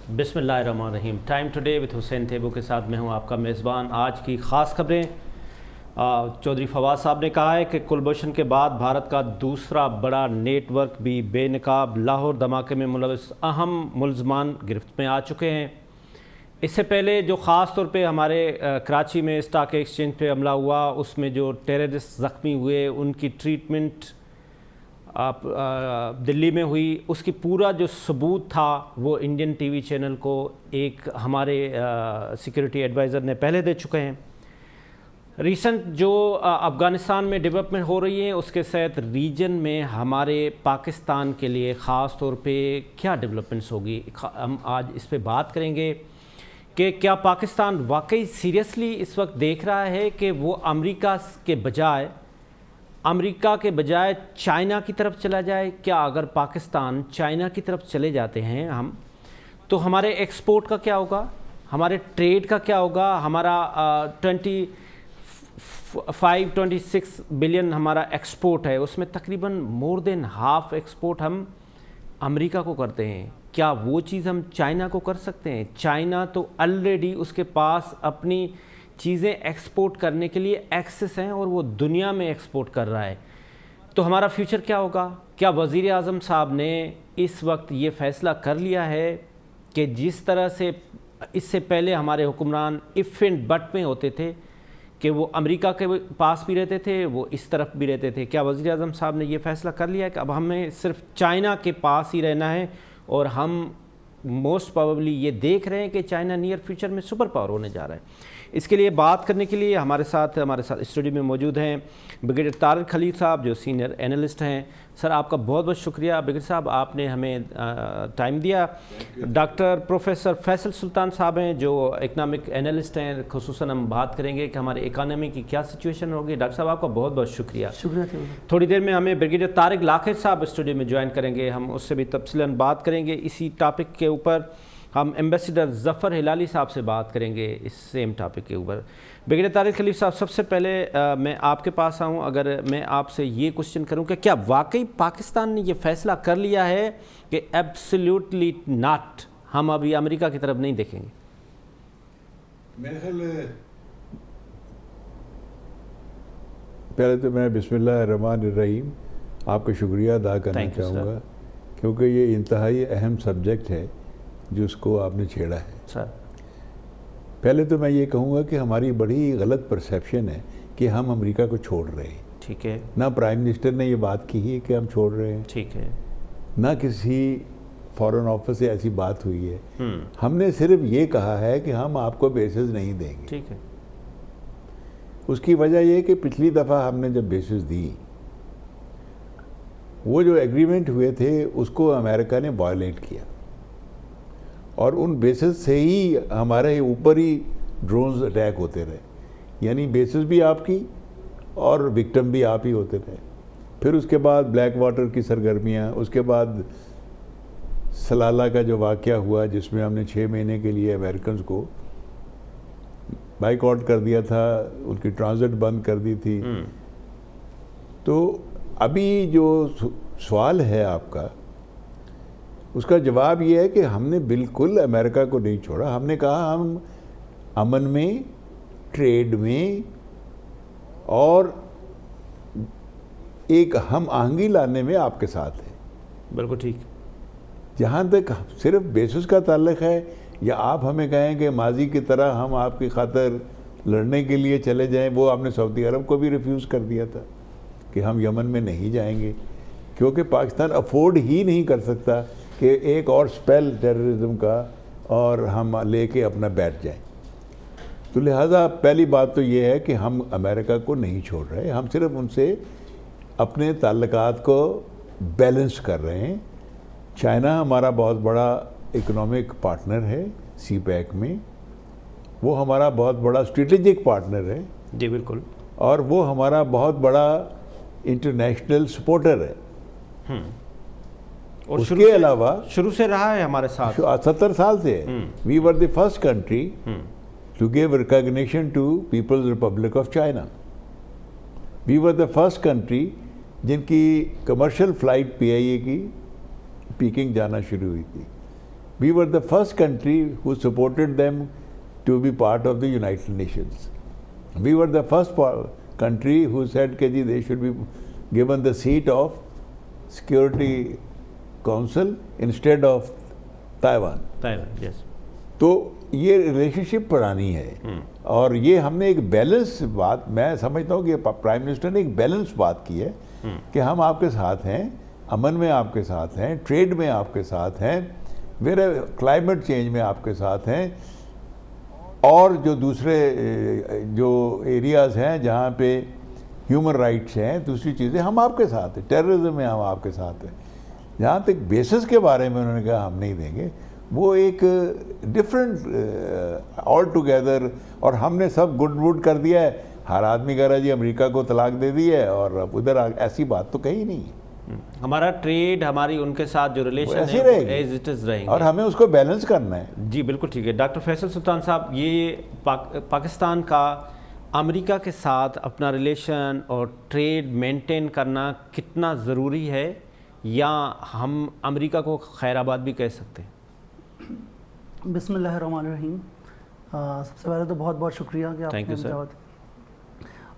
بسم اللہ الرحمن الرحیم. ٹائم ٹوڈے وتھ حسین تھیبو کے ساتھ میں ہوں آپ کا میزبان. آج کی خاص خبریں. چودھری فواد صاحب نے کہا ہے کہ کلبھوشن کے بعد بھارت کا دوسرا بڑا نیٹ ورک بھی بے نقاب لاہور دھماکے میں ملوث اہم ملزمان گرفت میں آ چکے ہیں. اس سے پہلے جو خاص طور پہ ہمارے کراچی میں اسٹاک ایکسچینج پہ حملہ ہوا، اس میں جو ٹیررسٹ زخمی ہوئے ان کی ٹریٹمنٹ دلی میں ہوئی، اس کی پورا جو ثبوت تھا وہ انڈین ٹی وی چینل کو ایک ہمارے سیکیورٹی ایڈوائزر نے پہلے دے چکے ہیں. ریسنٹ جو افغانستان میں ڈیولپمنٹ ہو رہی ہے اس کے ساتھ ریجن میں ہمارے پاکستان کے لیے خاص طور پہ کیا ڈیولپمنٹس ہوگی، ہم آج اس پہ بات کریں گے کہ کیا پاکستان واقعی سیریسلی اس وقت دیکھ رہا ہے کہ وہ امریکہ کے بجائے چائنا کی طرف چلا جائے. کیا اگر پاکستان چائنا کی طرف چلے جاتے ہیں ہم تو ہمارے ایکسپورٹ کا کیا ہوگا، ہمارے ٹریڈ کا کیا ہوگا. ہمارا 26 بلین ہمارا ایکسپورٹ ہے، اس میں تقریباً مور دین ہاف ایکسپورٹ ہم امریکہ کو کرتے ہیں. کیا وہ چیز ہم چائنا کو کر سکتے ہیں؟ چائنا تو آلریڈی اس کے پاس اپنی چیزیں ایکسپورٹ کرنے کے لیے ایکسس ہیں اور وہ دنیا میں ایکسپورٹ کر رہا ہے. تو ہمارا فیوچر کیا ہوگا؟ کیا وزیر اعظم صاحب نے اس وقت یہ فیصلہ کر لیا ہے کہ جس طرح سے اس سے پہلے ہمارے حکمران اف اینڈ بٹ میں ہوتے تھے کہ وہ امریکہ کے پاس بھی رہتے تھے، وہ اس طرف بھی رہتے تھے، کیا وزیر اعظم صاحب نے یہ فیصلہ کر لیا ہے کہ اب ہمیں صرف چائنا کے پاس ہی رہنا ہے اور ہم موسٹ پروبیبلی یہ دیکھ رہے ہیں کہ چائنا نیئر فیوچر میں سپر پاور ہونے جا رہا ہے. اس کے لیے بات کرنے کے لیے ہمارے ساتھ اسٹوڈیو میں موجود ہیں بریگیڈیئر طارق خلیل صاحب جو سینئر اینالسٹ ہیں. سر آپ کا بہت بہت شکریہ بریگیڈیئر صاحب، آپ نے ہمیں ٹائم دیا. ڈاکٹر پروفیسر فیصل سلطان صاحب ہیں جو اکنامک اینالسٹ ہیں، خصوصاً ہم بات کریں گے کہ ہمارے اکانومی کی کیا سچویشن ہوگی. ڈاکٹر صاحب آپ کا بہت بہت شکریہ. تھوڑی دیر میں ہمیں بریگیڈیئر طارق لاکھر صاحب اسٹوڈیو میں جوائن کریں گے، ہم اس سے بھی تفصیلاً بات کریں گے اسی ٹاپک کے اوپر. ہم ایمبیسیڈر ظفر ہلالی صاحب سے بات کریں گے اس سیم ٹاپک کے اوپر. بریگیڈیئر طارق خلیل صاحب، سب سے پہلے میں آپ کے پاس آؤں، اگر میں آپ سے یہ کوشچن کروں کہ کیا واقعی پاکستان نے یہ فیصلہ کر لیا ہے کہ ایبسلیوٹلی ناٹ، ہم ابھی امریکہ کی طرف نہیں دیکھیں گے؟ میرے خیال پہلے تو میں بسم اللہ الرحمن الرحیم آپ کا شکریہ ادا کرنا چاہوں گا، کیونکہ یہ انتہائی اہم سبجیکٹ ہے جو اس کو آپ نے چھیڑا ہے. سر پہلے تو میں یہ کہوں گا کہ ہماری بڑی غلط پرسیپشن ہے کہ ہم امریکہ کو چھوڑ رہے ہیں. ٹھیک ہے. نہ پرائم منسٹر نے یہ بات کی ہے کہ ہم چھوڑ رہے ہیں، ٹھیک ہے، نہ کسی فارن آفس سے ایسی بات ہوئی ہے. ہم نے صرف یہ کہا ہے کہ ہم آپ کو بیسز نہیں دیں گے. ٹھیک ہے. اس کی وجہ یہ کہ پچھلی دفعہ ہم نے جب بیسز دی، وہ جو ایگریمنٹ ہوئے تھے اس کو امریکہ نے وائلیٹ کیا، اور ان بیسز سے ہی ہمارے اوپر ہی ڈرونز اٹیک ہوتے رہے. یعنی بیسز بھی آپ کی اور وکٹم بھی آپ ہی ہوتے رہے. پھر اس کے بعد بلیک واٹر کی سرگرمیاں، اس کے بعد سلالہ کا جو واقعہ ہوا جس میں ہم نے 6 مہینے کے لیے امریکنز کو بائیک آؤٹ کر دیا تھا، ان کی ٹرانزٹ بند کر دی تھی. تو ابھی جو سوال ہے آپ کا، اس کا جواب یہ ہے کہ ہم نے بالکل امریکہ کو نہیں چھوڑا. ہم نے کہا ہم امن میں، ٹریڈ میں اور ایک ہم آہنگی لانے میں آپ کے ساتھ ہیں. بالکل ٹھیک. جہاں تک صرف بیسس کا تعلق ہے، یا آپ ہمیں کہیں کہ ماضی کی طرح ہم آپ کی خاطر لڑنے کے لیے چلے جائیں، وہ آپ نے سعودی عرب کو بھی ریفیوز کر دیا تھا کہ ہم یمن میں نہیں جائیں گے، کیونکہ پاکستان افورڈ ہی نہیں کر سکتا کہ ایک اور سپیل ٹیررزم کا اور ہم لے کے اپنا بیٹھ جائیں. تو لہٰذا پہلی بات تو یہ ہے کہ ہم امریکہ کو نہیں چھوڑ رہے، ہم صرف ان سے اپنے تعلقات کو بیلنس کر رہے ہیں. چائنا ہمارا بہت بڑا اکنامک پارٹنر ہے سی پیک میں، وہ ہمارا بہت بڑا اسٹریٹجک پارٹنر ہے. جی بالکل. اور وہ ہمارا بہت بڑا انٹرنیشنل سپورٹر ہے. اور اس کے علاوہ شروع سے رہا ہے ہمارے ساتھ 70 سال سے. We were the first country to give recognition to People's Republic of China. We were the first country جن کی کمرشل فلائٹ پی آئی اے کی پیکنگ جانا شروع ہوئی تھی. We were the first country who supported them to be part of the United Nations. We were the first country who said that they should be given the seat of Security Council instead of Taiwan. Yes. تو یہ relationship پرانی ہے اور یہ ہم نے ایک balance بات، میں سمجھتا ہوں کہ پرائم منسٹر نے ایک بیلنس بات کی ہے کہ ہم آپ کے ساتھ ہیں، امن میں آپ کے ساتھ ہیں، ٹریڈ میں آپ کے ساتھ ہیں، میرے کلائمیٹ چینج میں آپ کے ساتھ ہیں، اور جو دوسرے جو ایریاز ہیں جہاں پہ ہیومن رائٹس ہیں، دوسری چیزیں، ہم آپ کے ساتھ ہیں، ٹیررزم میں ہم آپ کے ساتھ ہیں. جہاں تک بیسس کے بارے میں انہوں نے کہا ہم نہیں دیں گے، وہ ایک ڈفرینٹ آل ٹوگیدر، اور ہم نے سب گڈ وڈ کر دیا ہے. ہر آدمی کہہ رہا ہے جی امریکہ کو طلاق دے دی ہے، اور ادھر ایسی بات تو کہیں نہیں ہے. ہمارا ٹریڈ، ہماری ان کے ساتھ جو ریلیشن ایسے ہے رہے وہ گی، ایز اٹ از رہیں گے، اور ہمیں اس کو بیلنس کرنا ہے. جی بالکل ٹھیک ہے. ڈاکٹر فیصل سلطان صاحب، یہ پاکستان کا امریکہ کے ساتھ اپنا ریلیشن اور ٹریڈ مینٹین کرنا کتنا ضروری ہے، یا ہم امریکہ کو خیر آباد بھی کہہ سکتے ہیں؟ بسم اللہ الرحمن الرحیم. سب سے پہلے تو بہت بہت شکریہ کہ آپ نے دعوت،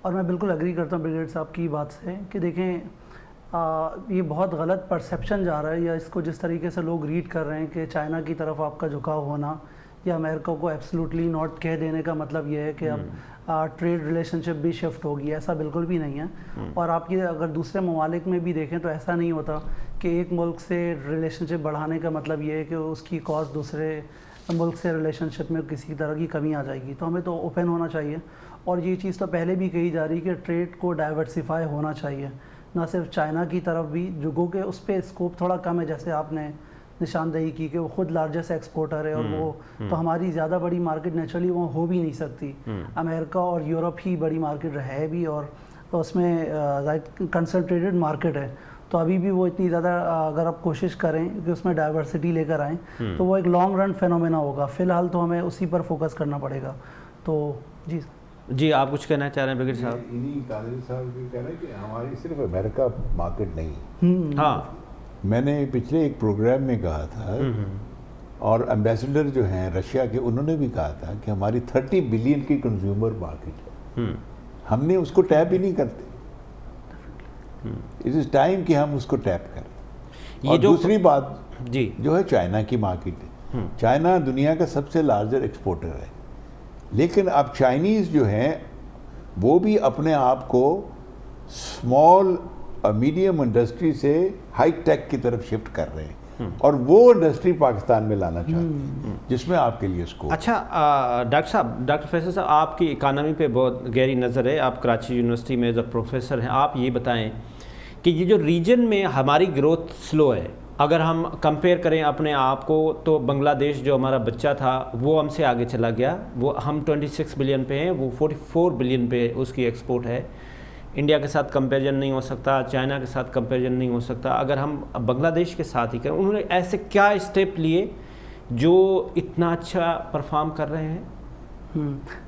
اور میں بالکل اگری کرتا ہوں بریگیڈ صاحب کی بات سے کہ دیکھیں یہ بہت غلط پرسیپشن جا رہا ہے، یا اس کو جس طریقے سے لوگ ریڈ کر رہے ہیں کہ چائنا کی طرف آپ کا جھکاؤ ہونا یا امریکہ کو ایبسلوٹلی ناٹ کہہ دینے کا مطلب یہ ہے کہ اب ٹریڈ ریلیشن شپ بھی شفٹ ہوگی. ایسا بالکل بھی نہیں ہے. اور آپ یہ اگر دوسرے ممالک میں بھی دیکھیں تو ایسا نہیں ہوتا کہ ایک ملک سے ریلیشن شپ بڑھانے کا مطلب یہ ہے کہ اس کی کاز دوسرے ملک سے ریلیشن شپ میں کسی طرح کی کمی آ جائے گی. تو ہمیں تو اوپن ہونا چاہیے، اور یہ چیز تو پہلے بھی کہی جا رہی کہ ٹریڈ کو ڈائیورسیفائی ہونا چاہیے، نہ صرف چائنا کی طرف بھی، جو گو کہ اس پہ اسکوپ تھوڑا کم ہے، جیسے آپ نے نشاندہی کی کہ وہ خود لارجسٹ ایکسپورٹر ہے، اور وہ تو ہماری زیادہ بڑی مارکیٹ نیچرلی وہ ہو بھی نہیں سکتی. امریکہ اور یورپ ہی بڑی مارکیٹ ہے بھی، اور اس میں کنسنٹریٹڈ مارکیٹ ہے. تو ابھی بھی وہ اتنی زیادہ اگر آپ کوشش کریں کہ اس میں ڈائیورسٹی لے کر آئیں تو وہ ایک لانگ رن فینومینا ہوگا. فی الحال تو ہمیں اسی پر فوکس کرنا پڑے گا. تو جی آپ کچھ کہنا چاہ رہے ہیں بریگیڈ صاحب؟ انہی قادری صاحب بھی کہہ رہے ہیں کہ ہماری صرف امریکہ مارکیٹ نہیں. ہاں، میں نے پچھلے ایک پروگرام میں کہا تھا، اور ایمبیسڈر جو ہیں رشیا کے، انہوں نے بھی کہا تھا کہ ہماری 30 بلین کی کنزیومر مارکیٹ ہے، ہم نے اس کو ٹیپ ہی نہیں کرتے. اٹ از ٹائم کہ ہم اس کو ٹیپ کریں. اور دوسری بات جو ہے چائنا کی مارکیٹ ہے. چائنا دنیا کا سب سے لارجر ایکسپورٹر ہے، لیکن اب چائنیز جو ہیں وہ بھی اپنے آپ کو اسمال اور میڈیم انڈسٹری سے ہائی ٹیک کی طرف شفٹ کر رہے ہیں، اور وہ انڈسٹری پاکستان میں لانا چاہتے ہیں جس میں آپ کے لیے اسکوپ. اچھا ڈاکٹر صاحب، ڈاکٹر فیصل صاحب، آپ کی اکانومی پہ بہت گہری نظر ہے، آپ کراچی یونیورسٹی میں ایز اے پروفیسر ہیں. آپ یہ بتائیں کہ یہ جو ریجن میں ہماری گروتھ سلو ہے، اگر ہم کمپیئر کریں اپنے آپ کو، تو بنگلہ دیش جو ہمارا بچہ تھا وہ ہم سے آگے چلا گیا، وہ ہم 26 بلین پہ ہیں، وہ 44 بلین پہ اس کی ایکسپورٹ ہے. انڈیا کے ساتھ کمپیریزن نہیں ہو سکتا، چائنا کے ساتھ کمپیریزن نہیں ہو سکتا. اگر ہم بنگلہ دیش کے ساتھ ہی کریں، انہوں نے ایسے کیا اسٹیپ لیے جو اتنا اچھا پرفارم کر رہے ہیں؟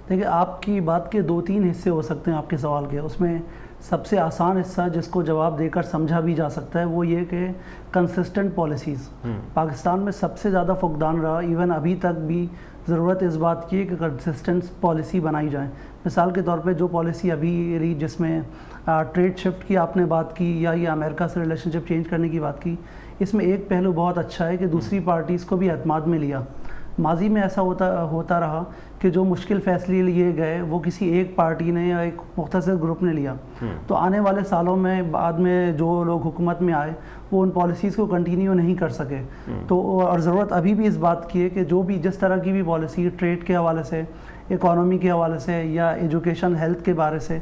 دیکھیں، آپ کی بات کے 2-3 حصے ہو سکتے ہیں آپ کے سوال کے. اس میں سب سے آسان حصہ جس کو جواب دے کر سمجھا بھی جا سکتا ہے وہ یہ کہ کنسسٹنٹ پالیسیز. پاکستان میں سب سے زیادہ فقدان رہا، ایون ابھی تک بھی ضرورت اس بات کی ہے کہ کنسسٹنٹ پالیسی بنائی جائیں. مثال کے طور پہ جو پالیسی ابھی رہی جس میں ٹریڈ شفٹ کی آپ نے بات کی، یا یہ امریکہ سے ریلیشن شپ چینج کرنے کی بات کی، اس میں ایک پہلو بہت اچھا ہے کہ دوسری پارٹیز کو بھی اعتماد میں لیا. ماضی میں ایسا ہوتا رہا کہ جو مشکل فیصلے لیے گئے وہ کسی ایک پارٹی نے یا ایک مختصر گروپ نے لیا. تو آنے والے سالوں میں بعد میں جو لوگ حکومت میں آئے وہ ان پالیسیز کو کنٹینیو نہیں کر سکے. تو اور ضرورت ابھی بھی اس بات کی ہے کہ جو بھی جس طرح کی بھی پالیسی ٹریڈ کے حوالے سے، اکانومی کے حوالے سے، یا ایجوکیشن ہیلتھ کے بارے سے،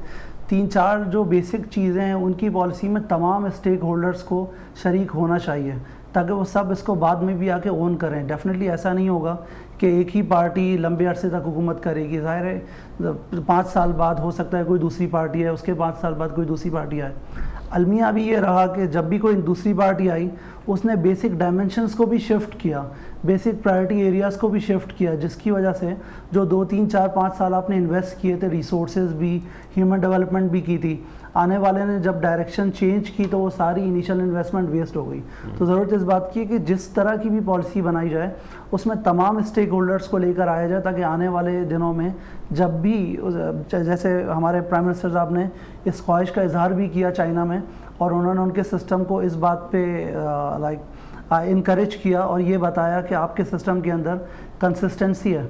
3-4 جو بیسک چیزیں ہیں ان کی پالیسی میں تمام اسٹیک ہولڈرز کو شریک ہونا چاہیے تاکہ وہ سب اس کو بعد میں بھی آ کے اون کریں. ڈیفینیٹلی ایسا نہیں ہوگا کہ ایک ہی پارٹی لمبے عرصے تک حکومت کرے گی. ظاہر ہے 5 سال بعد ہو سکتا ہے کوئی دوسری پارٹی ہے، اس کے 5 سال بعد کوئی دوسری پارٹی آئے. المیہ بھی یہ رہا کہ جب بھی کوئی دوسری پارٹی آئی اس نے بیسک ڈائمنشنز کو بھی شفٹ کیا، بیسک پرائرٹی ایریاز کو بھی شفٹ کیا، جس کی وجہ سے جو 2-3-4-5 سال آپ نے انویسٹ کیے تھے، ریسورسز بھی، ہیومن ڈیولپمنٹ بھی کی تھی، آنے والے نے جب ڈائریکشن چینج کی تو وہ ساری انیشل انویسٹمنٹ ویسٹ ہو گئی. تو ضرورت اس بات کی ہے کہ جس طرح کی بھی پالیسی بنائی جائے اس میں تمام اسٹیک ہولڈرس کو لے کر آیا جائے, تاکہ آنے والے دنوں میں جب بھی, جیسے ہمارے پرائم منسٹر صاحب نے اس خواہش کا اظہار بھی کیا چائنا میں, اور انہوں نے ان کے سسٹم کو اس بات پہ انکریج کیا اور یہ بتایا کہ آپ کے سسٹم کے اندر کنسسٹنسی ہے,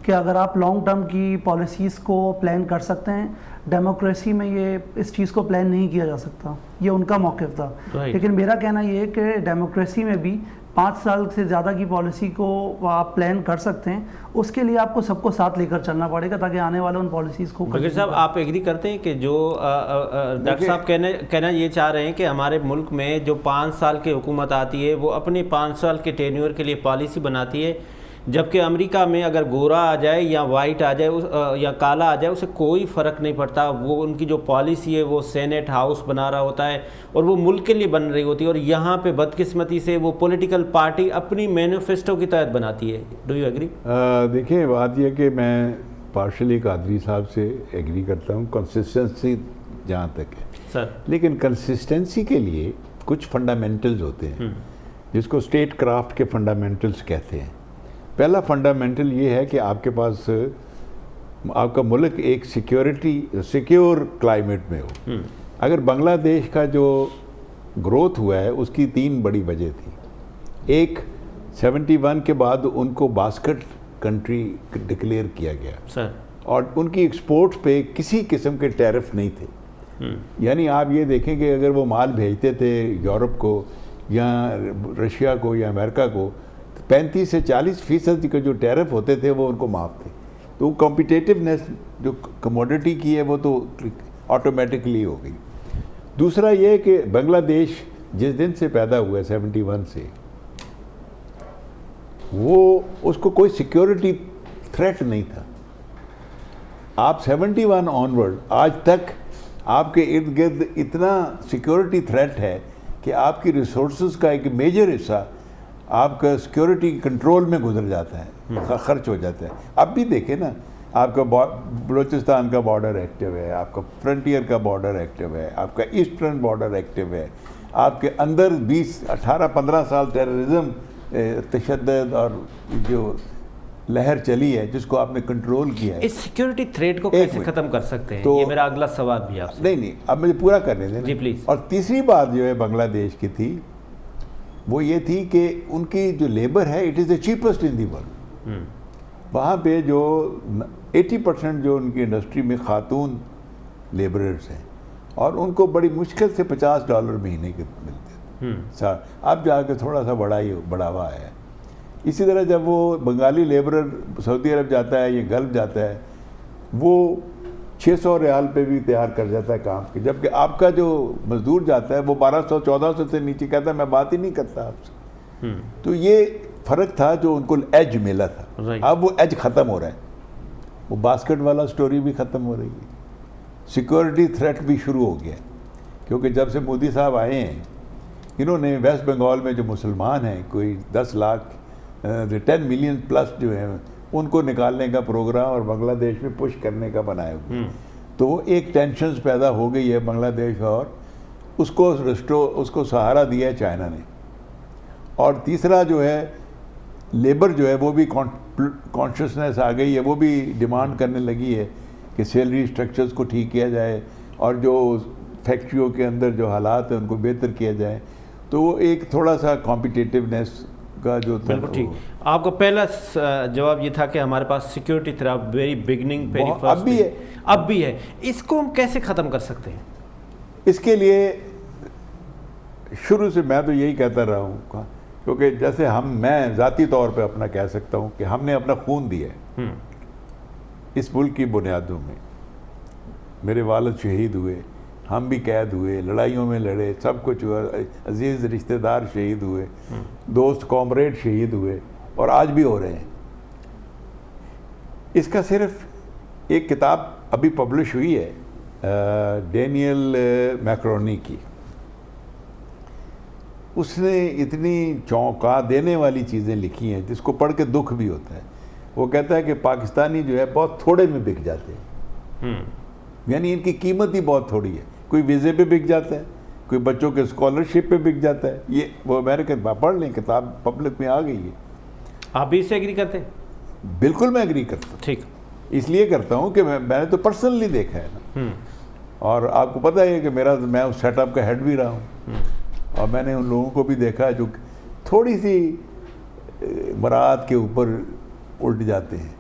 کہ اگر آپ لانگ ٹرم کی پالیسیز کو پلان کر سکتے ہیں, ڈیموکریسی میں یہ اس چیز کو پلان نہیں کیا جا سکتا, یہ ان کا موقف تھا. لیکن میرا کہنا یہ ہے کہ ڈیموکریسی میں بھی 5 سال سے زیادہ کی پالیسی کو آپ پلان کر سکتے ہیں, اس کے لیے آپ کو سب کو ساتھ لے کر چلنا پڑے گا تاکہ آنے والے ان پالیسیز کو. بغیر صاحب آپ ایگری کرتے ہیں کہ جو ڈاکٹر صاحب کہنا یہ چاہ رہے ہیں کہ ہمارے ملک میں جو 5 سال کی حکومت آتی ہے وہ اپنے 5 سال کے ٹینیور کے لیے پالیسی بناتی ہے, جبکہ امریکہ میں اگر گورا آ جائے یا وائٹ آ جائے یا کالا آ جائے اسے کوئی فرق نہیں پڑتا, وہ ان کی جو پالیسی ہے وہ سینٹ ہاؤس بنا رہا ہوتا ہے اور وہ ملک کے لیے بن رہی ہوتی ہے, اور یہاں پہ بدقسمتی سے وہ پولیٹیکل پارٹی اپنی مینیفیسٹو کی تحت بناتی ہے. Do you agree? دیکھیں بات یہ کہ میں پارشلی قادری صاحب سے ایگری کرتا ہوں کنسسٹنسی جہاں تک ہے سر, لیکن کنسسٹنسی کے لیے کچھ فنڈامنٹلز ہوتے ہیں جس کو اسٹیٹ کرافٹ کے فنڈامنٹلز کہتے ہیں. پہلا فنڈامنٹل یہ ہے کہ آپ کے پاس آپ کا ملک ایک سیکیور کلائمیٹ میں ہو. اگر بنگلہ دیش کا جو گروتھ ہوا ہے اس کی 3 بڑی وجہ تھی. ایک 71 کے بعد ان کو باسکٹ کنٹری ڈکلیئر کیا گیا سر, اور ان کی ایکسپورٹس پہ کسی قسم کے ٹیرف نہیں تھے. یعنی آپ یہ دیکھیں کہ اگر وہ مال بھیجتے تھے یورپ کو یا رشیا کو یا امریکہ کو, 35 سے 40% کے جو ٹیرف ہوتے تھے وہ ان کو معاف تھے. تو کمپیٹیٹیونیس جو کموڈٹی کی ہے وہ تو آٹومیٹکلی ہو گئی. دوسرا یہ کہ بنگلہ دیش جس دن سے پیدا ہوا ہے 71 سے, وہ اس کو کوئی سیکیورٹی تھریٹ نہیں تھا. آپ 71 آنورڈ آج تک آپ کے ارد گرد اتنا سیکیورٹی تھریٹ ہے کہ آپ کی ریسورسز کا ایک میجر حصہ آپ کا سیکیورٹی کنٹرول میں گزر جاتا ہے, خرچ ہو جاتا ہے. اب بھی دیکھیں نا, آپ کا بلوچستان کا بارڈر ایکٹیو ہے, آپ کا فرنٹیئر کا بارڈر ایکٹیو ہے, آپ کا ایسٹرن بارڈر ایکٹیو ہے, آپ کے اندر 18-15 سال ٹیررزم تشدد اور جو لہر چلی ہے جس کو آپ نے کنٹرول کیا ہے. اس سیکیورٹی تھریٹ کو کیسے ختم کر سکتے ہیں؟ یہ میرا اگلا سوال بھی آپ سے. نہیں اب مجھے پورا کرنے دیں. جی پلیز. اور تیسری بات جو ہے بنگلہ دیش کی تھی وہ یہ تھی کہ ان کی جو لیبر ہے it is the cheapest in the world. وہاں پہ جو 80% جو ان کی انڈسٹری میں خاتون لیبررز ہیں, اور ان کو بڑی مشکل سے $50 مہینے کے ملتے ہیں. اب جا کے تھوڑا سا بڑھاوا ہے. اسی طرح جب وہ بنگالی لیبرر سعودی عرب جاتا ہے یا گلف جاتا ہے وہ 600 ریال پہ بھی تیار کر جاتا ہے کام کے, جبکہ آپ کا جو مزدور جاتا ہے وہ 1200-1400 سے نیچے کہتا ہے میں بات ہی نہیں کرتا آپ سے. تو یہ فرق تھا جو ان کو ایج ملا تھا. اب وہ ایج ختم ہو رہا ہے, وہ باسکٹ والا سٹوری بھی ختم ہو رہی ہے, سیکورٹی تھریٹ بھی شروع ہو گیا. کیونکہ جب سے مودی صاحب آئے ہیں انہوں نے ویسٹ بنگال میں جو مسلمان ہیں کوئی 10 لاکھ 10 ملین پلس جو ہیں ان کو نکالنے کا پروگرام اور بنگلہ دیش میں پش کرنے کا بنایا ہوا. تو وہ ایک ٹینشنز پیدا ہو گئی ہے بنگلہ دیش, اور اس کو سہارا دیا ہے چائنا نے. اور تیسرا جو ہے لیبر جو ہے وہ بھی کانشیسنیس آ گئی ہے, وہ بھی ڈیمانڈ کرنے لگی ہے کہ سیلری اسٹرکچرز کو ٹھیک کیا جائے اور جو فیکٹریوں کے اندر جو حالات ہیں ان کو بہتر کیا جائے. تو وہ ایک تھوڑا سا کمپیٹیٹیونیس کا جو تھا. بالکل ٹھیک. آپ کا پہلا جواب یہ تھا کہ ہمارے پاس سیکیورٹی تھا ویری بگننگ ویری فرسٹ, اب بھی ہے. اس کو ہم کیسے ختم کر سکتے ہیں؟ اس کے لیے شروع سے میں تو یہی کہتا رہا ہوں, کیونکہ جیسے میں ذاتی طور پہ اپنا کہہ سکتا ہوں کہ ہم نے اپنا خون دیا ہے اس ملک کی بنیادوں میں. میرے والد شہید ہوئے, ہم بھی قید ہوئے, لڑائیوں میں لڑے, سب کچھ ہوا, عزیز رشتہ دار شہید ہوئے, دوست کامریڈ شہید ہوئے, اور آج بھی ہو رہے ہیں. اس کا صرف ایک کتاب ابھی پبلش ہوئی ہے ڈینیل میکرونی کی, اس نے اتنی چونکا دینے والی چیزیں لکھی ہیں جس کو پڑھ کے دکھ بھی ہوتا ہے. وہ کہتا ہے کہ پاکستانی جو ہے بہت تھوڑے میں بک جاتے ہیں, یعنی ان کی قیمت ہی بہت تھوڑی ہے. کوئی ویزے پہ بک جاتا ہے، کوئی بچوں کے اسکالرشپ پہ بک جاتا ہے. یہ وہ امریکن پڑھ لیں، کتاب پبلک میں آ گئی ہے. آپ بھی اس سے ایگری کرتے ہیں؟ بالکل میں ایگری کرتا ہوں. ٹھیک. اس لیے کرتا ہوں کہ میں نے تو پرسنلی دیکھا ہے نا، اور آپ کو پتہ ہے کہ میں اس سیٹ اپ کا ہیڈ بھی رہا ہوں، اور میں نے ان لوگوں کو بھی دیکھا جو تھوڑی سی مراعات کے اوپر الٹ جاتے ہیں.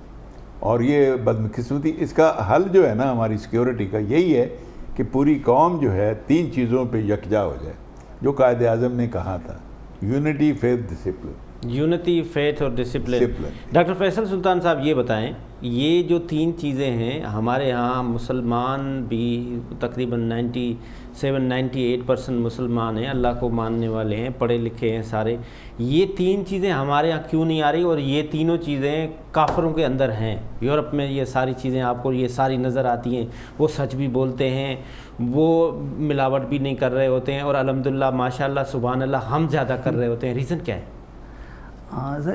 اور یہ بدقسمتی، اس کا حل جو ہے نا ہماری سیکیورٹی کا یہی ہے کہ پوری قوم جو ہے 3 چیزوں پہ یکجا ہو جائے، جو قائد اعظم نے کہا تھا، unity, faith, discipline. Unity, faith اور ڈسپلن. ڈاکٹر فیصل سلطان صاحب یہ بتائیں، یہ جو 3 چیزیں ہیں ہمارے ہاں مسلمان بھی تقریباً 97-98% مسلمان ہیں، اللہ کو ماننے والے ہیں، پڑھے لکھے ہیں سارے. یہ 3 چیزیں ہمارے ہاں کیوں نہیں آ رہی؟ اور یہ تینوں چیزیں کافروں کے اندر ہیں. یورپ میں یہ ساری چیزیں آپ کو یہ ساری نظر آتی ہیں، وہ سچ بھی بولتے ہیں، وہ ملاوٹ بھی نہیں کر رہے ہوتے ہیں، اور الحمدللہ ماشاءاللہ سبحان اللہ ہم زیادہ کر رہے ہوتے ہیں. ریزن کیا ہے؟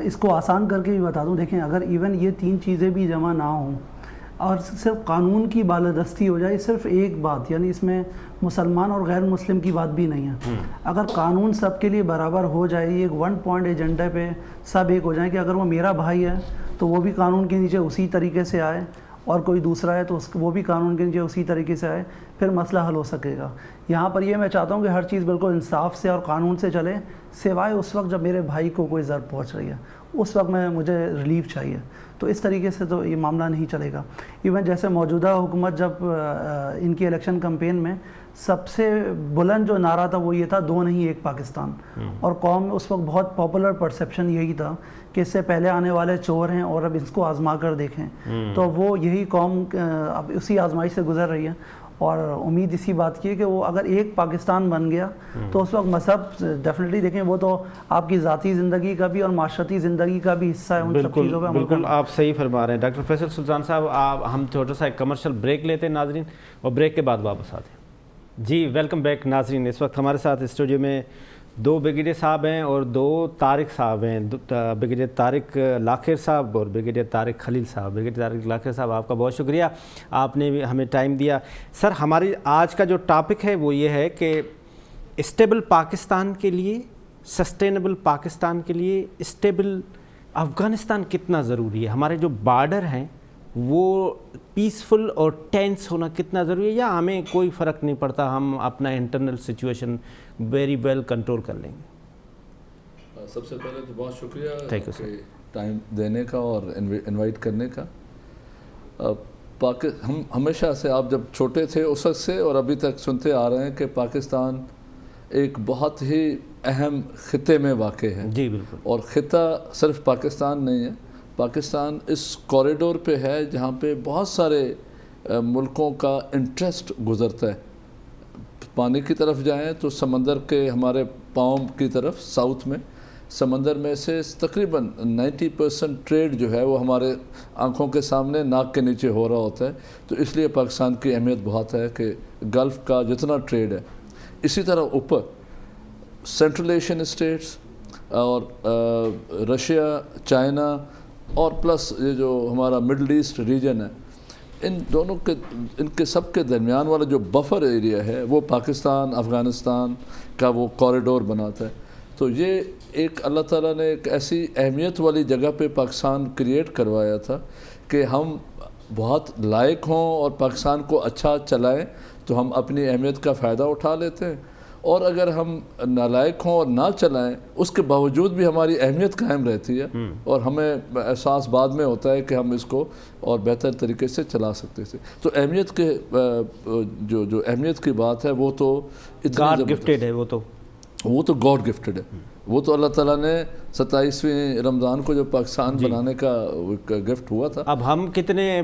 اس کو آسان کر کے بھی بتا دوں. دیکھیں، اگر ایون یہ 3 چیزیں بھی جمع نہ ہوں اور صرف قانون کی بالادستی ہو جائے، صرف ایک بات، یعنی اس میں مسلمان اور غیر مسلم کی بات بھی نہیں ہے. اگر قانون سب کے لیے برابر ہو جائے، یہ ایک 1 پوائنٹ ایجنڈے پہ سب ایک ہو جائیں کہ اگر وہ میرا بھائی ہے تو وہ بھی قانون کے نیچے اسی طریقے سے آئے، اور کوئی دوسرا ہے تو وہ بھی قانون کے نیچے اسی طریقے سے آئے، پھر مسئلہ حل ہو سکے گا. یہاں پر یہ میں چاہتا ہوں کہ ہر چیز بالکل انصاف سے اور قانون سے چلے، سوائے اس وقت جب میرے بھائی کو کوئی ضرر پہنچ رہی ہے، اس وقت مجھے ریلیف چاہیے. تو اس طریقے سے تو یہ معاملہ نہیں چلے گا. ایون جیسے موجودہ حکومت جب ان کی الیکشن کمپین میں سب سے بلند جو نعرہ تھا وہ یہ تھا 2 نہیں 1 پاکستان. اور قوم میں اس وقت بہت پاپولر پرسیپشن یہی تھا کہ اس سے پہلے آنے والے چور ہیں اور اب اس کو آزما کر دیکھیں. تو وہ یہی قوم اب اسی آزمائش سے گزر رہی ہے، اور امید اسی بات کی ہے کہ وہ اگر 1 پاکستان بن گیا تو اس وقت مذہب ڈیفینیٹلی، دیکھیں وہ تو آپ کی ذاتی زندگی کا بھی اور معاشرتی زندگی کا بھی حصہ ہے. ان سب چیزوں پہ بالکل آپ صحیح فرما رہے ہیں. ڈاکٹر فیصل سلطان صاحب، ہم چھوٹا سا ایک کمرشل بریک لیتے ہیں ناظرین، اور بریک کے بعد واپس آتے ہیں. جی ویلکم بیک ناظرین. اس وقت ہمارے ساتھ اسٹوڈیو میں 2 بریگیڈیئر صاحب ہیں اور 2 طارق صاحب ہیں، بریگیڈیئر طارق لاکھیر صاحب اور بریگیڈیئر طارق خلیل صاحب. بریگیڈیئر طارق لاکھیر صاحب، آپ کا بہت شکریہ، آپ نے بھی ہمیں ٹائم دیا. سر، ہماری آج کا جو ٹاپک ہے وہ یہ ہے کہ اسٹیبل پاکستان کے لیے، سسٹینیبل پاکستان کے لیے اسٹیبل افغانستان کتنا ضروری ہے؟ ہمارے جو بارڈر ہیں وہ پیسفل اور ٹینس ہونا کتنا ضروری ہے، یا ہمیں کوئی فرق نہیں پڑتا، ہم اپنا internal situation very well control کر لیں گے؟ سب سے پہلے تو بہت شکریہ ٹائم دینے کا اور انوائٹ کرنے کا. ہم ہمیشہ سے، آپ جب چھوٹے تھے اس وقت سے اور ابھی تک سنتے آ رہے ہیں کہ پاکستان ایک بہت ہی اہم خطے میں واقع ہے. جی بالکل. اور خطہ صرف پاکستان نہیں ہے، پاکستان اس کوریڈور پہ ہے جہاں پہ بہت سارے ملکوں کا انٹرسٹ گزرتا ہے. پانی کی طرف جائیں تو سمندر کے ہمارے پاؤں کی طرف ساؤتھ میں، سمندر میں سے تقریباً 90% ٹریڈ جو ہے وہ ہمارے آنکھوں کے سامنے، ناک کے نیچے ہو رہا ہوتا ہے. تو اس لیے پاکستان کی اہمیت بہت ہے کہ گلف کا جتنا ٹریڈ ہے. اسی طرح اوپر سینٹرل ایشین اسٹیٹس اور رشیا، چائنا اور پلس یہ جو ہمارا مڈل ایسٹ ریجن ہے، ان کے سب کے درمیان والا جو بفر ایریا ہے وہ پاکستان افغانستان کا وہ کوریڈور بناتا ہے. تو یہ ایک اللہ تعالیٰ نے ایک ایسی اہمیت والی جگہ پہ پاکستان کریٹ کروایا تھا کہ ہم بہت لائق ہوں اور پاکستان کو اچھا چلائیں تو ہم اپنی اہمیت کا فائدہ اٹھا لیتے ہیں، اور اگر ہم نالائق ہوں اور نہ چلائیں اس کے باوجود بھی ہماری اہمیت قائم رہتی ہے، اور ہمیں احساس بعد میں ہوتا ہے کہ ہم اس کو اور بہتر طریقے سے چلا سکتے تھے. تو اہمیت کے جو اہمیت کی بات ہے وہ تو گاڈ گفٹڈ ہے، وہ تو گاڈ گفٹڈ ہے. وہ تو اللہ تعالیٰ نے 27ویں رمضان کو جو پاکستان بنانے کا گفٹ ہوا تھا. اب ہم کتنے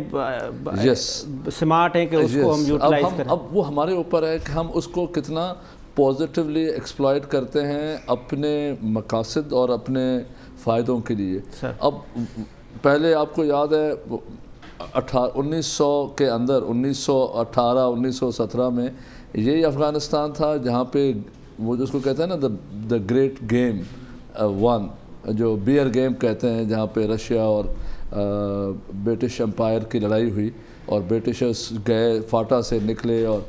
سمارٹ ہیں کہ اس کو ہم یوٹیلائز کریں. اب وہ ہمارے اوپر ہے کہ ہم اس کو کتنا پازیٹیولی ایکسپلائٹ کرتے ہیں اپنے مقاصد اور اپنے فائدوں کے لیے. اب پہلے آپ کو یاد ہے 1900 کے اندر 1918 1917 میں یہی افغانستان تھا جہاں پہ وہ جس کو کہتے ہیں نا دا گریٹ گیم 1، جو بیئر گیم کہتے ہیں، جہاں پہ رشیا اور برٹش امپائر کی لڑائی ہوئی. اور برٹشرس گئے فاٹا سے نکلے اور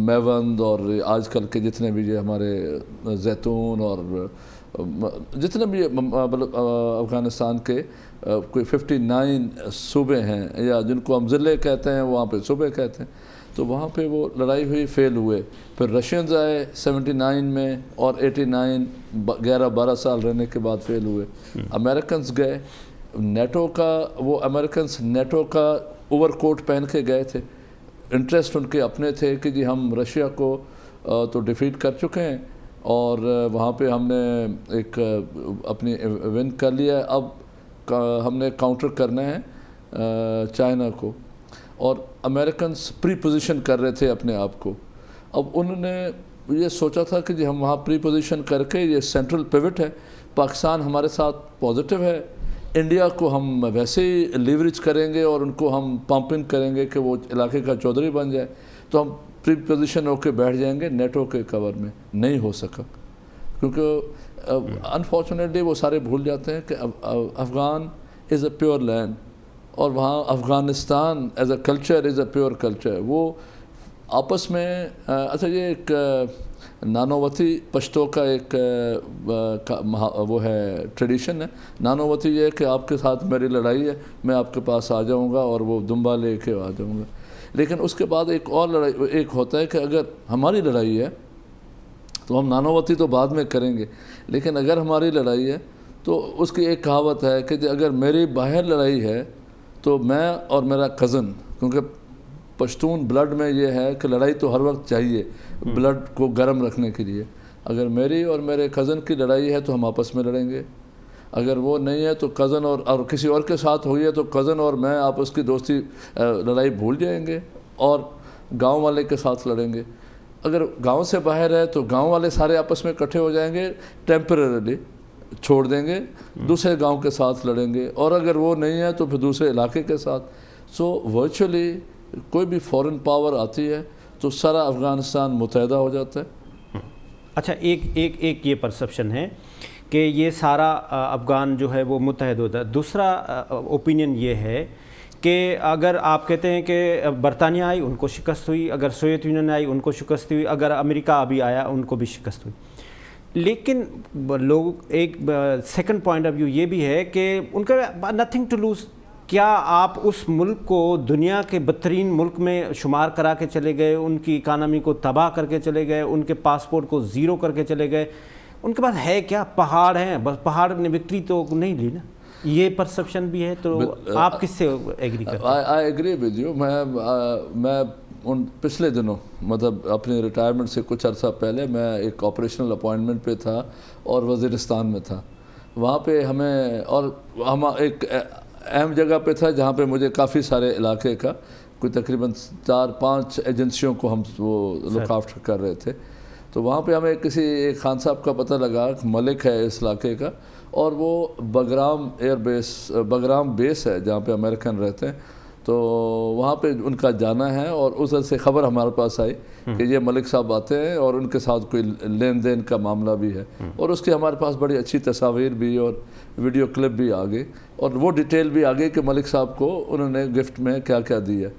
میوند اور آج کل کے جتنے بھی یہ ہمارے زیتون اور جتنے بھی مطلب افغانستان کے کوئی 59 صوبے ہیں یا جن کو ہم ضلع کہتے ہیں وہاں پہ صوبے کہتے ہیں، تو وہاں پہ وہ لڑائی ہوئی، فیل ہوئے. پھر رشینز آئے 79 میں اور 89 11-12 سال رہنے کے بعد فیل ہوئے. امریکنز گئے، نیٹو کا وہ امریکنز نیٹو کا اوور کوٹ پہن کے گئے تھے. انٹرسٹ ان کے اپنے تھے کہ جی ہم رشیا کو تو ڈیفیٹ کر چکے ہیں اور وہاں پہ ہم نے ایک اپنی ون کر لیا ہے، اب ہم نے کاؤنٹر کرنا ہے چائنا کو. اور امریکنز پری پوزیشن کر رہے تھے اپنے آپ کو. اب انہوں نے یہ سوچا تھا کہ جی ہم وہاں پری پوزیشن کر کے یہ سینٹرل پیوٹ ہے، پاکستان ہمارے ساتھ پازیٹیو ہے، انڈیا کو ہم ویسے ہی لیوریج کریں گے اور ان کو ہم پمپنگ کریں گے کہ وہ علاقے کا چودھری بن جائے، تو ہم پری پوزیشن ہو کے بیٹھ جائیں گے نیٹو کے کور میں. نہیں ہو سکا کیونکہ انفارچونیٹلی وہ سارے بھول جاتے ہیں کہ افغان از اے پیور لینڈ اور وہاں Afghanistan as a culture is a pure culture. وہ آپس میں اچھا یہ ایک نانووتی پشتو کا ایک وہ ہے ٹریڈیشن ہے. نانووتی یہ ہے کہ آپ کے ساتھ میری لڑائی ہے، میں آپ کے پاس آ جاؤں گا اور وہ دمبا لے کے آ جاؤں گا. لیکن اس کے بعد ایک اور لڑائی ایک ہوتا ہے کہ اگر ہماری لڑائی ہے تو ہم نانووتی تو بعد میں کریں گے، لیکن اگر ہماری لڑائی ہے تو اس کی ایک کہاوت ہے کہ اگر میری باہر لڑائی ہے تو میں اور میرا کزن، کیونکہ پشتون بلڈ میں یہ ہے کہ لڑائی تو ہر وقت چاہیے بلڈ کو گرم رکھنے کے لیے. اگر میری اور میرے کزن کی لڑائی ہے تو ہم آپس میں لڑیں گے، اگر وہ نہیں ہے تو کزن اور کسی اور کے ساتھ ہوئی ہے تو کزن اور میں آپس کی دوستی لڑائی بھول جائیں گے اور گاؤں والے کے ساتھ لڑیں گے. اگر گاؤں سے باہر ہے تو گاؤں والے سارے آپس میں اکٹھے ہو جائیں گے، ٹیمپریریلی چھوڑ دیں گے، دوسرے گاؤں کے ساتھ لڑیں گے، اور اگر وہ نہیں ہے تو پھر دوسرے علاقے کے ساتھ. سو ورچولی کوئی بھی فورن پاور آتی ہے تو سارا افغانستان متحدہ ہو جاتا ہے. اچھا ایک یہ پرسپشن ہے کہ یہ سارا افغان جو ہے وہ متحد ہوتا ہے. دوسرا اوپینین یہ ہے کہ اگر آپ کہتے ہیں کہ برطانیہ آئی ان کو شکست ہوئی، اگر سوویت یونین آئی ان کو شکست ہوئی، اگر امریکہ ابھی آیا ان کو بھی شکست ہوئی. لیکن لوگ ایک سیکنڈ پوائنٹ آف ویو یہ بھی ہے کہ ان کا نتھنگ ٹو لوز. کیا آپ اس ملک کو دنیا کے بدترین ملک میں شمار کرا کے چلے گئے، ان کی اکانومی کو تباہ کر کے چلے گئے، ان کے پاسپورٹ کو زیرو کر کے چلے گئے؟ ان کے پاس ہے کیا؟ پہاڑ ہیں، بس پہاڑ نے وکٹری تو نہیں لی نا. یہ پرسپشن بھی ہے. تو آپ کس سے ایگری کرتے ہیں؟ I agree with you. میں ان پچھلے دنوں مطلب اپنی ریٹائرمنٹ سے کچھ عرصہ پہلے میں ایک آپریشنل اپوائنٹمنٹ پہ تھا اور وزیرستان میں تھا. وہاں پہ ہمیں اور ہم ایک اہم جگہ پہ تھا جہاں پہ مجھے کافی سارے علاقے کا کوئی تقریباً 4-5 ایجنسیوں کو ہم وہ لک آفٹر کر رہے تھے. تو وہاں پہ ہمیں کسی ایک خان صاحب کا پتہ لگا، ملک ہے اس علاقے کا، اور وہ بگرام بیس ہے جہاں پہ امریکن رہتے ہیں. تو وہاں پہ ان کا جانا ہے اور ادھر سے خبر ہمارے پاس آئی کہ یہ ملک صاحب آتے ہیں اور ان کے ساتھ کوئی لین دین کا معاملہ بھی ہے، اور اس کی ہمارے پاس بڑی اچھی تصاویر بھی اور ویڈیو کلپ بھی آ گئی اور وہ ڈیٹیل بھی آ گئی کہ ملک صاحب کو انہوں نے گفٹ میں کیا کیا دی ہے.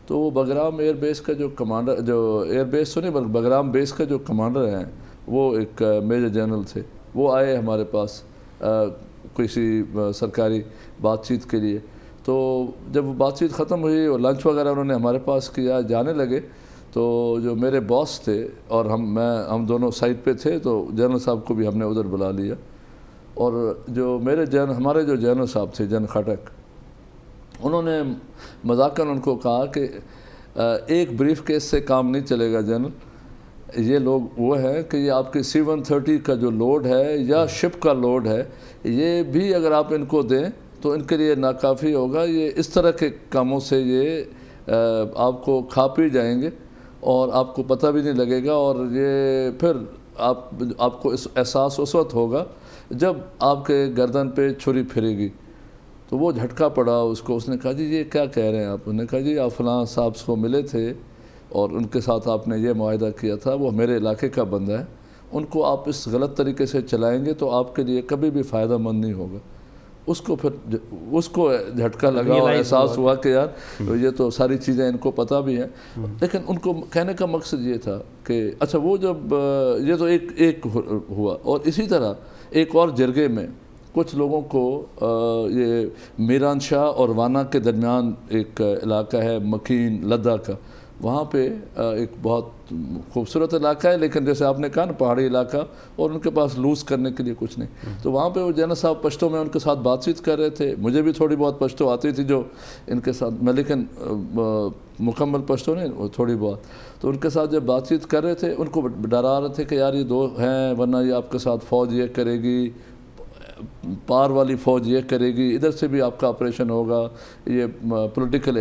تو وہ بگرام ایئر بیس کا جو کمانڈر، جو ایئر بیس تو نہیں بلکہ بگرام بیس کا جو کمانڈر ہیں، وہ ایک میجر جنرل تھے. وہ آئے ہمارے پاس کسی سرکاری بات چیت کے لیے. تو جب بات چیت ختم ہوئی اور لنچ وغیرہ انہوں نے ہمارے پاس کیا، جانے لگے تو جو میرے باس تھے اور ہم دونوں سائٹ پہ تھے، تو جنرل صاحب کو بھی ہم نے ادھر بلا لیا. اور جو ہمارے جو جنرل صاحب تھے جن خٹک، انہوں نے مذاقاً ان کو کہا کہ ایک بریف کیس سے کام نہیں چلے گا جنرل. یہ لوگ وہ ہیں کہ یہ آپ کے C-130 کا جو لوڈ ہے یا شپ کا لوڈ ہے، یہ بھی اگر آپ ان کو دیں تو ان کے لیے ناکافی ہوگا. یہ اس طرح کے کاموں سے یہ آپ کو کھا پی جائیں گے اور آپ کو پتہ بھی نہیں لگے گا، اور یہ پھر آپ کو احساس اس وقت ہوگا جب آپ کے گردن پہ چھری پھرے گی. تو وہ جھٹکا پڑا اس کو. اس نے کہا جی یہ کیا کہہ رہے ہیں آپ؟ انہوں نے کہا جی آپ فلاں صاحب کو ملے تھے اور ان کے ساتھ آپ نے یہ معاہدہ کیا تھا، وہ میرے علاقے کا بندہ ہے، ان کو آپ اس غلط طریقے سے چلائیں گے تو آپ کے لیے کبھی بھی فائدہ مند نہیں ہوگا. اس کو پھر اس کو جھٹکا لگا اور احساس ہوا کہ یار یہ تو ساری چیزیں ان کو پتہ بھی ہیں. لیکن ان کو کہنے کا مقصد یہ تھا کہ اچھا وہ جب یہ تو ایک ہوا، اور اسی طرح ایک اور جرگے میں کچھ لوگوں کو یہ میران شاہ اور وانا کے درمیان ایک علاقہ ہے مکین لدہ کا، وہاں پہ ایک بہت خوبصورت علاقہ ہے، لیکن جیسے آپ نے کہا نا پہاڑی علاقہ، اور ان کے پاس لوز کرنے کے لیے کچھ نہیں. تو وہاں پہ وہ جنرل صاحب پشتو میں ان کے ساتھ بات چیت کر رہے تھے. مجھے بھی تھوڑی بہت پشتو آتی تھی جو ان کے ساتھ میں، لیکن مکمل پشتو نہیں، تھوڑی بہت. تو ان کے ساتھ جب بات چیت کر رہے تھے ان کو ڈرا رہے تھے کہ یار یہ دو ہیں، ورنہ یہ آپ کے ساتھ فوج یہ کرے گی، پار والی فوج یہ کرے گی، ادھر سے بھی آپ کا آپریشن ہوگا، یہ پولیٹیکل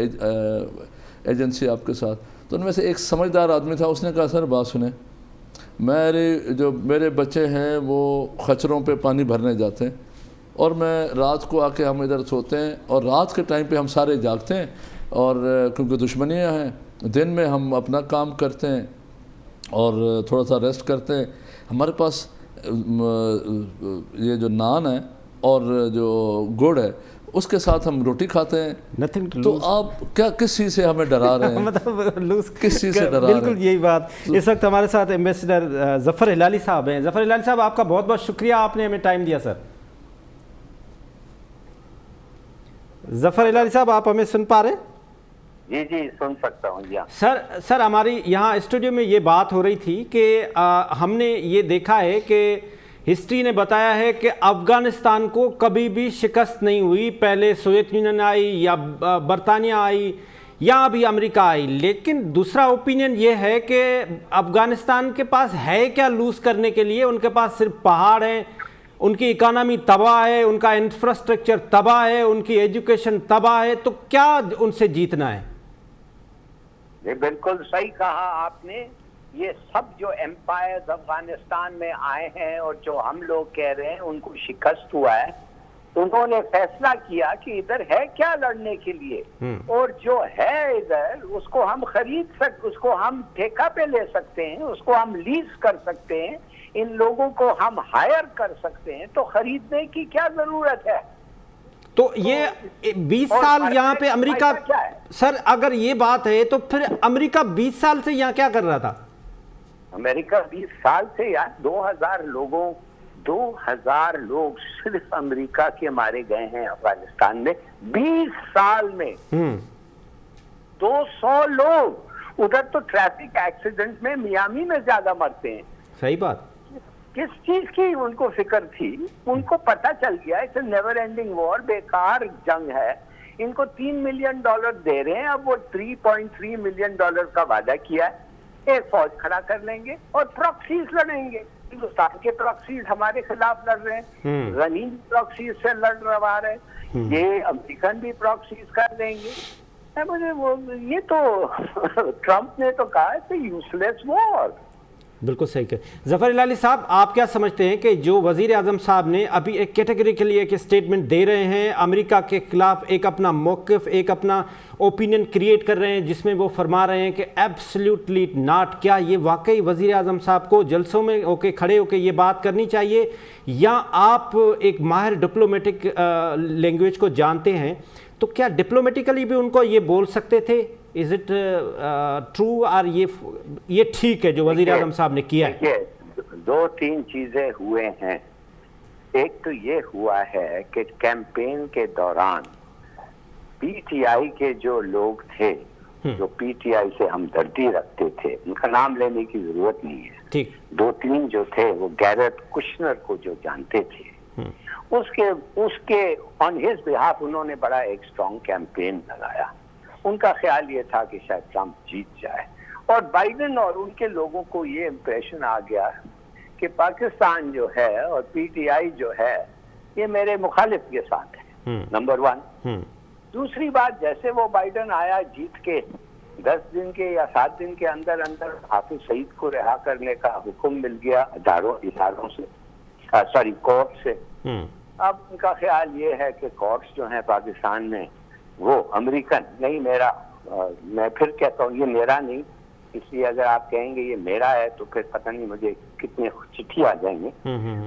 ایجنسی آپ کے ساتھ. تو ان میں سے ایک سمجھدار آدمی تھا، اس نے کہا سر بات سنیں، میرے بچے ہیں وہ خچروں پہ پانی بھرنے جاتے ہیں، اور میں رات کو آ کے ہم ادھر سوتے ہیں، اور رات کے ٹائم پہ ہم سارے جاگتے ہیں، اور کیونکہ دشمنیاں ہیں، دن میں ہم اپنا کام کرتے ہیں اور تھوڑا سا ریسٹ کرتے ہیں. ہمارے پاس یہ جو نان ہے اور جو گڑ ہے اس کے ساتھ ہم روٹی کھاتے ہیں. تو آپ کیا کس چیز سے ہمیں ڈرا رہے ہیں؟ مطلب کس چیز سے ڈرا رہے ہیں؟ بالکل یہی بات. اس وقت ہمارے ساتھ ایمبیسڈر ظفر ہلالی صاحب ہیں. ظفر ہلالی صاحب، آپ کا بہت بہت شکریہ، آپ نے ہمیں ٹائم دیا. سر ظفر ہلالی صاحب، آپ ہمیں سن پا رہے ہیں؟ جی سن سکتا ہوں. سر ہماری یہاں اسٹوڈیو میں یہ بات ہو رہی تھی کہ ہم نے یہ دیکھا ہے کہ ہسٹری نے بتایا ہے کہ افغانستان کو کبھی بھی شکست نہیں ہوئی. پہلے سوویت یونین آئی، یا برطانیہ آئی، یا ابھی امریکہ آئی. لیکن دوسرا اوپینین یہ ہے کہ افغانستان کے پاس ہے کیا لوز کرنے کے لیے؟ ان کے پاس صرف پہاڑ ہیں، ان کی اکانومی تباہ ہے، ان کا انفراسٹرکچر تباہ ہے، ان کی ایجوکیشن تباہ ہے. تو کیا ان سے جیتنا ہے؟ یہ بالکل صحیح کہا آپ نے. یہ سب جو ایمپائرز افغانستان میں آئے ہیں اور جو ہم لوگ کہہ رہے ہیں ان کو شکست ہوا ہے، انہوں نے فیصلہ کیا کہ ادھر ہے کیا لڑنے کے لیے، اور جو ہے ادھر اس کو ہم اس کو ہم ٹھیکہ پہ لے سکتے ہیں، اس کو ہم لیز کر سکتے ہیں، ان لوگوں کو ہم ہائر کر سکتے ہیں. تو خریدنے کی کیا ضرورت ہے؟ تو یہ 20 سال یہاں پہ امریکہ، سر اگر یہ بات ہے تو پھر امریکہ 20 سال سے یہاں کیا کر رہا تھا؟ امریکہ 20 سال سے یار 2000 لوگ صرف امریکہ کے مارے گئے ہیں افغانستان میں 20 سال میں. 200 لوگ ادھر تو ٹریفک ایکسیڈنٹ میں میامی میں زیادہ مرتے ہیں. صحیح بات. کس چیز کی ان کو فکر تھی؟ ان کو پتہ چل گیا it's a never ending war، بیکار جنگ ہے. ان کو $3 ملین دے رہے ہیں، اب وہ $3.3 ملین کا وعدہ کیا ہے. ایک فوج کھڑا کر لیں گے اور پراکسیز لڑیں گے. ہندوستان کے پراکسیز ہمارے خلاف لڑ رہے ہیں، غنی پراکسیز سے لڑ رہا ہے، یہ امریکن بھی پراکسیز کر دیں گے. یہ تو ٹرمپ نے تو کہا ہے یوز لیس وار. بالکل صحیح کہ ظفر ہلالی صاحب، آپ کیا سمجھتے ہیں کہ جو وزیر اعظم صاحب نے ابھی ایک کیٹیگری کے لیے ایک اسٹیٹمنٹ دے رہے ہیں، امریکہ کے خلاف ایک اپنا موقف، ایک اپنا اوپینین کریٹ کر رہے ہیں، جس میں وہ فرما رہے ہیں کہ ایبسلیوٹلی ناٹ، کیا یہ واقعی وزیر اعظم صاحب کو جلسوں میں کھڑے ہو کے یہ بات کرنی چاہیے، یا آپ ایک ماہر ڈپلومیٹک لینگویج کو جانتے ہیں تو کیا ڈپلومیٹیکلی بھی ان کو یہ بول سکتے تھے؟ از اٹ ٹرو، اور یہ ٹھیک ہے جو وزیر اعظم صاحب نے کیا ہے؟ 2-3 چیزیں ہوئے ہیں. ایک تو یہ ہوا ہے کہ کیمپین کے دوران پی ٹی آئی کے جو لوگ تھے، جو پی ٹی آئی سے ہمدردی رکھتے تھے، ان کا نام لینے کی ضرورت نہیں ہے، ٹھیک، 2-3 جو تھے وہ گیرٹ کشنر کو جو جانتے تھے، اس کے آن ہز بہاف انہوں نے بڑا ایک اسٹرانگ کیمپین لگایا. ان کا خیال یہ تھا کہ شاید ٹرمپ جیت جائے، اور بائیڈن اور ان کے لوگوں کو یہ امپریشن آ گیا کہ پاکستان جو ہے اور پی ٹی آئی جو ہے یہ میرے مخالف کے ساتھ ہے، نمبر 1. دوسری بات، جیسے وہ بائیڈن آیا جیت کے 10 دن کے یا 7 دن کے اندر حافظ سعید کو رہا کرنے کا حکم مل گیا اداروں سے، کورٹ سے. اب ان کا خیال یہ ہے کہ کورٹس جو ہیں پاکستان میں وہ امریکن نہیں، میں پھر کہتا ہوں یہ میرا نہیں، اس لیے اگر آپ کہیں گے یہ میرا ہے تو پھر پتہ نہیں مجھے کتنے چٹھی آ جائیں گے.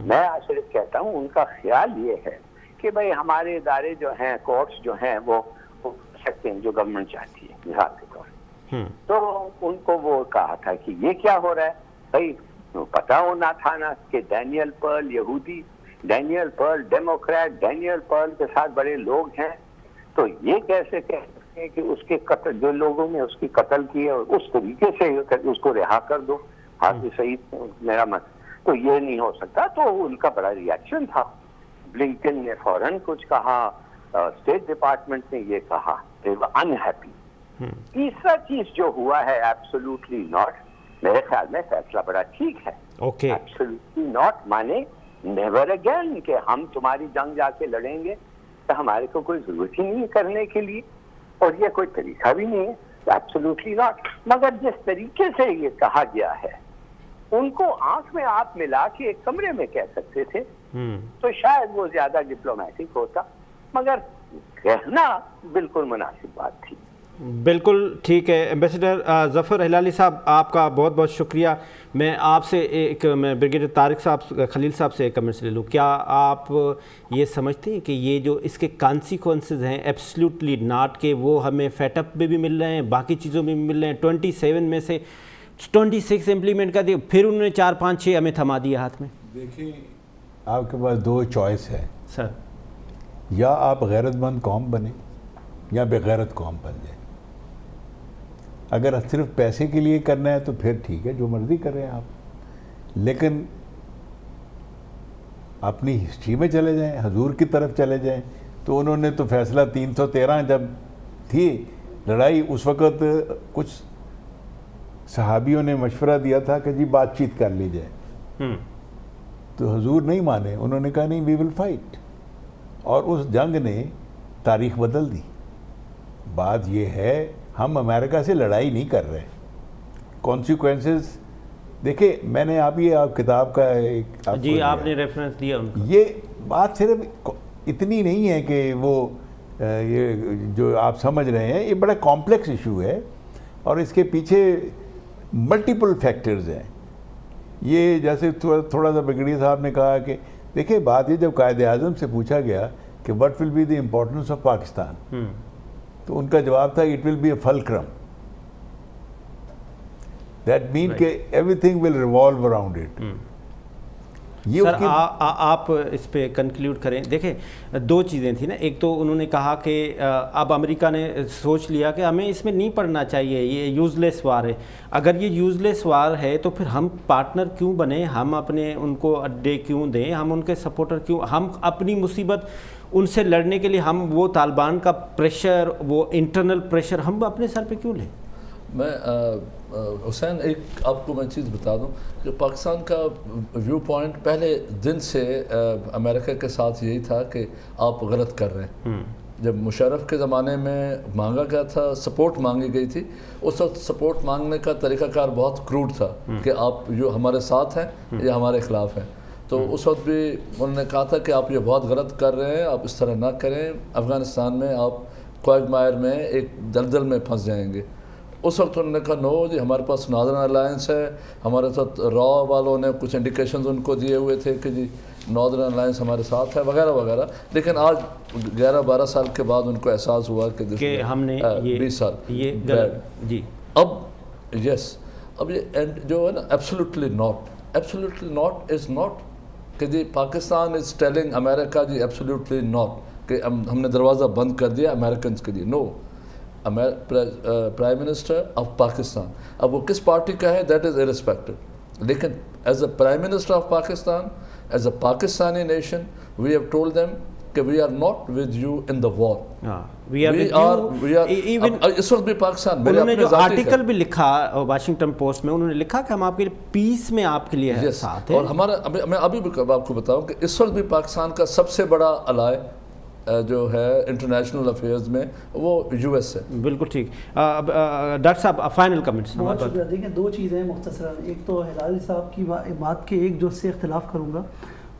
میں صرف کہتا ہوں ان کا خیال یہ ہے کہ بھائی ہمارے ادارے جو ہیں، کورٹس جو ہیں وہ کر سکتے ہیں جو گورنمنٹ چاہتی ہے، مثال کے طور پر. تو ان کو وہ کہا تھا کہ یہ کیا ہو رہا ہے بھائی، پتا ہونا تھا نا کہ ڈینیل پرل یہودی، Daniel Pearl Democrat, Daniel Pearl کے ساتھ بڑے لوگ ہیں، تو یہ کیسے کہہ سکتے ہیں کہ اس کے قتل، جو لوگوں نے اس کی قتل کی ہے اس طریقے سے اس کو رہا کر دو. حافظ سعید میرا مت، تو یہ نہیں ہو سکتا. تو ان کا بڑا ریئیکشن تھا. بلنکن نے فوراً کچھ کہا، اسٹیٹ ڈپارٹمنٹ نے یہ کہا، they were unhappy. تیسرا چیز جو ہوا ہے ایبسولوٹلی ناٹ، میرے خیال میں فیصلہ بڑا ٹھیک ہے. ایبسولوٹلی ناٹ مانے نیور اگین کہ ہم تمہاری جنگ جا کے لڑیں گے، تو ہمارے کو کوئی ضرورت ہی نہیں کرنے کے لیے، اور یہ کوئی طریقہ بھی نہیں ہے. Absolutely not. مگر جس طریقے سے یہ کہا گیا ہے، ان کو آنکھ میں آپ ملا کے ایک کمرے میں کہہ سکتے تھے تو شاید وہ زیادہ ڈپلومیٹک ہوتا، مگر کہنا بالکل مناسب بات تھی. بالکل ٹھیک ہے. ایمبیسڈر ظفر ہلالی صاحب، آپ کا بہت بہت شکریہ. میں آپ سے میں بریگیڈیئر طارق صاحب خلیل صاحب سے ایک کمنٹس لے لوں. کیا آپ یہ سمجھتے ہیں کہ یہ جو اس کے کانسیکوینسز ہیں ایبسلیوٹلی ناٹ کے، وہ ہمیں فیٹ اپ میں بھی مل رہے ہیں، باقی چیزوں میں بھی مل رہے ہیں؟ 27 میں سے 26 امپلیمنٹ کر دیے، پھر انہوں نے 4 5 6 ہمیں تھما دیا ہاتھ میں. دیکھیں، آپ کے پاس 2 چوائس ہے سر. یا آپ غیرت مند قوم بنیں یا بغیرت قوم بن جائیں. اگر صرف پیسے کے لیے کرنا ہے تو پھر ٹھیک ہے، جو مرضی کر رہے ہیں آپ، لیکن اپنی ہسٹری میں چلے جائیں، حضور کی طرف چلے جائیں. تو انہوں نے تو فیصلہ 313 جب تھی لڑائی، اس وقت کچھ صحابیوں نے مشورہ دیا تھا کہ جی بات چیت کر لی جائے. تو حضور نہیں مانے، انہوں نے کہا نہیں، وی ول فائٹ. اور اس جنگ نے تاریخ بدل دی. بات یہ ہے، ہم امریکہ سے لڑائی نہیں کر رہے. کانسیکوینسز دیکھیں، میں نے آپ کتاب کا ایک جی آپ نے ریفرنس دیا ان کو. یہ بات صرف اتنی نہیں ہے کہ وہ یہ جو آپ سمجھ رہے ہیں، یہ بڑا کمپلیکس ایشو ہے اور اس کے پیچھے ملٹیپل فیکٹرز ہیں. یہ جیسے تھوڑا سا بریگیڈیئر صاحب نے کہا کہ دیکھیں، بات یہ جب قائد اعظم سے پوچھا گیا کہ what will be the importance of Pakistan, تو ان کا جواب تھا it will be a fulcrum. That mean کہ everything will revolve around it. Sir آپ اس پہ کنکلیوڈ کریں. دیکھیں 2 چیزیں تھیں نا. ایک تو انہوں نے کہا کہ اب امریکہ نے سوچ لیا کہ ہمیں اس میں نہیں پڑنا چاہیے، یہ یوز لیس وار ہے. اگر یہ یوز لیس وار ہے تو پھر ہم پارٹنر کیوں بنیں، ہم اپنے ان کو اڈے کیوں دیں، ہم ان کے سپورٹر کیوں، ہم اپنی مصیبت ان سے لڑنے کے لیے ہم وہ طالبان کا پریشر، وہ انٹرنل پریشر ہم اپنے سر پہ کیوں لیں؟ میں حسین ایک آپ کو میں چیز بتا دوں کہ پاکستان کا ویو پوائنٹ پہلے دن سے امریکہ کے ساتھ یہی تھا کہ آپ غلط کر رہے ہیں. جب مشرف کے زمانے میں مانگا گیا تھا، سپورٹ مانگی گئی تھی، اس وقت سپورٹ مانگنے کا طریقہ کار بہت کروڈ تھا کہ آپ جو ہمارے ساتھ ہیں یا ہمارے خلاف ہیں. تو اس وقت بھی انہوں نے کہا تھا کہ آپ یہ بہت غلط کر رہے ہیں، آپ اس طرح نہ کریں، افغانستان میں آپ کوائگمائر میں ایک دلدل میں پھنس جائیں گے. اس وقت انہوں نے کہا نو جی، ہمارے پاس ناردرن الائنس ہے. ہمارے ساتھ را والوں نے کچھ انڈیکیشنز ان کو دیے ہوئے تھے کہ جی ناردرن الائنس ہمارے ساتھ ہے وغیرہ وغیرہ. لیکن آج 11-12 سال کے بعد ان کو احساس ہوا کہ ہم نے 20 سال جی اب یس اب یہ جو ہے نا ایبسلیوٹلی ناٹ از ناٹ کہ جی پاکستان از ٹیلنگ امریکہ جی ایبسلیوٹلی ناٹ کہ ہم نے دروازہ بند کر دیا امریکنز کے لیے. نو، پرائم منسٹر آف پاکستان اب وہ کس پارٹی کا ہے دیٹ از ارسپیکٹڈ، لیکن as a prime minister of Pakistan, as a Pakistani nation, we have told them کہ we are not with you in the war. اس وقت بھی پاکستان، انہوں نے جو آرٹیکل بھی لکھا واشنگٹن پوسٹ میں، انہوں نے لکھا کہ ہم آپ کے لیے پیس میں آپ کے لیے ساتھ ہیں. اور ہمارا میں ابھی بھی آپ کو بتاؤں کہ اس وقت بھی پاکستان کا سب سے بڑا الائے جو ہے انٹرنیشنل افیئرز میں وہ یو ایس ہے. بالکل ٹھیک. ڈاکٹر صاحب فائنل کمنٹس. بہت شکریہ. دیکھیں 2 چیزیں مختصراً. ایک تو ہلالی صاحب کی بات کے ایک جو سے اختلاف کروں گا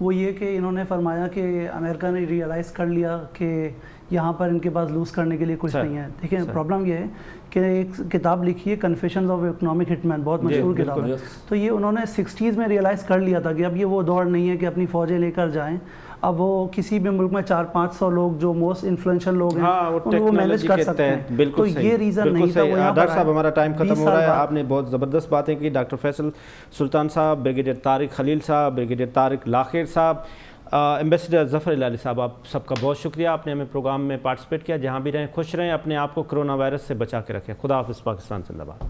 وہ یہ کہ انہوں نے فرمایا کہ امریکہ نے ریئلائز کر لیا کہ یہاں پر ان کے پاس لوز کرنے کے لیے کچھ نہیں ہے. دیکھیں پرابلم یہ ہے کہ ایک کتاب لکھی ہے کنفیشنز آف اکنامک ہٹ مین، بہت مشہور کتاب ہے. تو یہ انہوں نے 60s میں ریئلائز کر لیا تھا کہ اب یہ وہ دور نہیں ہے کہ اپنی فوجیں لے کر جائیں اب وہ کسی بھی ملک میں 400-500 لوگ جو موسٹ انفلوئنشل لوگ ہیں ہاں، وہ ان کو مینیج کر سکتے ہیں. تو بالکل یہ ریزن نہیں تھا. ڈاکٹر صاحب ہمارا ٹائم ختم ہو رہا ہے. آپ نے بہت زبردست باتیں کی. ڈاکٹر فیصل سلطان صاحب، بریگیڈیئر طارق خلیل صاحب، بریگیڈیئر طارق لاخیر صاحب، ایمبیسڈر ظفر العلی صاحب، آپ سب کا بہت شکریہ. آپ نے ہمیں پروگرام میں پارٹیسپیٹ کیا. جہاں بھی رہیں خوش رہیں، اپنے آپ کو کرونا وائرس سے بچا کے رکھیں. خدا حافظ. پاکستان زندہ باد.